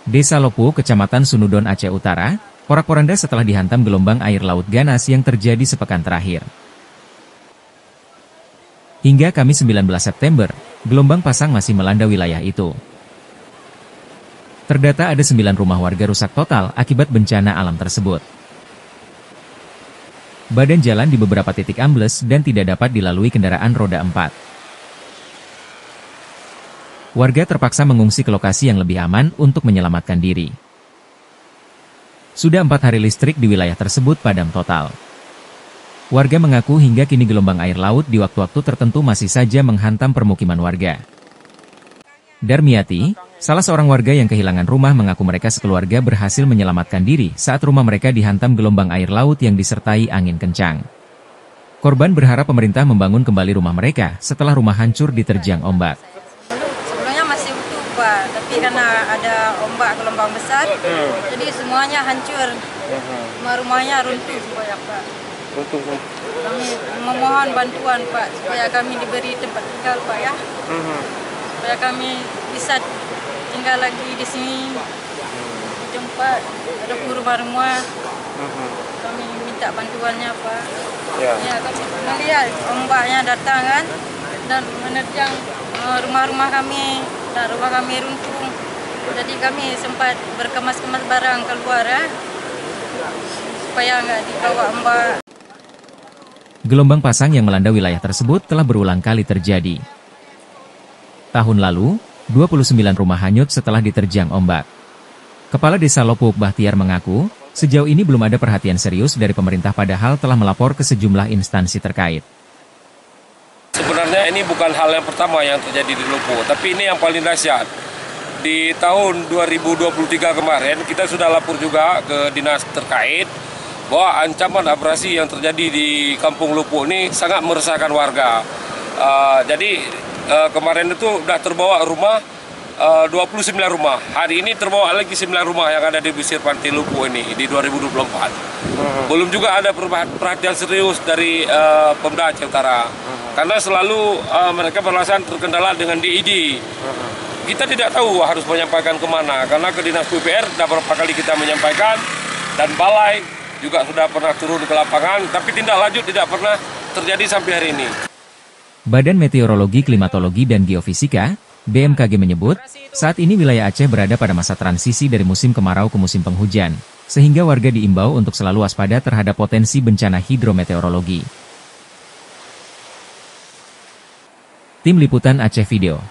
Desa Lopo, Kecamatan Sunudon, Aceh Utara, porak-poranda setelah dihantam gelombang air laut ganas yang terjadi sepekan terakhir. Hingga Kamis 19 September, gelombang pasang masih melanda wilayah itu. Terdata ada 9 rumah warga rusak total akibat bencana alam tersebut. Badan jalan di beberapa titik ambles dan tidak dapat dilalui kendaraan roda 4. Warga terpaksa mengungsi ke lokasi yang lebih aman untuk menyelamatkan diri. Sudah 4 hari listrik di wilayah tersebut padam total. Warga mengaku hingga kini gelombang air laut di waktu-waktu tertentu masih saja menghantam permukiman warga. Darmiati, salah seorang warga yang kehilangan rumah, mengaku mereka sekeluarga berhasil menyelamatkan diri saat rumah mereka dihantam gelombang air laut yang disertai angin kencang. Korban berharap pemerintah membangun kembali rumah mereka setelah rumah hancur diterjang ombak. Tapi karena ada ombak gelombang besar, jadi semuanya hancur. Rumah-rumahnya runtuh supaya Pak. Kami memohon bantuan Pak, supaya kami diberi tempat tinggal Pak ya. Supaya kami bisa tinggal lagi di sini. Di tempat ada rumah-rumah. Kami minta bantuannya Pak. Ya, kami melihat ombaknya datang kan, dan menerjang rumah-rumah kami. Dan rumah kami runtuh, jadi kami sempat berkemas-kemas barang keluar ya, supaya nggak dibawa ombak. Gelombang pasang yang melanda wilayah tersebut telah berulang kali terjadi. Tahun lalu, 29 rumah hanyut setelah diterjang ombak. Kepala Desa Lopo Bahtiar mengaku, sejauh ini belum ada perhatian serius dari pemerintah padahal telah melapor ke sejumlah instansi terkait. Sebenarnya ini bukan hal yang pertama yang terjadi di Lopo, tapi ini yang paling dahsyat. Di tahun 2023 kemarin, kita sudah lapor juga ke dinas terkait bahwa ancaman abrasi yang terjadi di Kampung Lopo ini sangat meresahkan warga. Kemarin itu sudah terbawa rumah 29 rumah. Hari ini terbawa lagi 9 rumah yang ada di pesisir pantai Lopo ini di 2024. Belum juga ada perhatian serius dari Pemda Aceh Utara. Karena selalu mereka beralasan terkendala dengan DID. Kita tidak tahu harus menyampaikan kemana, karena ke Dinas PUPR sudah beberapa kali kita menyampaikan, dan Balai juga sudah pernah turun ke lapangan, tapi tindak lanjut tidak pernah terjadi sampai hari ini. Badan Meteorologi, Klimatologi, dan Geofisika, BMKG menyebut, saat ini wilayah Aceh berada pada masa transisi dari musim kemarau ke musim penghujan, sehingga warga diimbau untuk selalu waspada terhadap potensi bencana hidrometeorologi. Tim Liputan Aceh Video.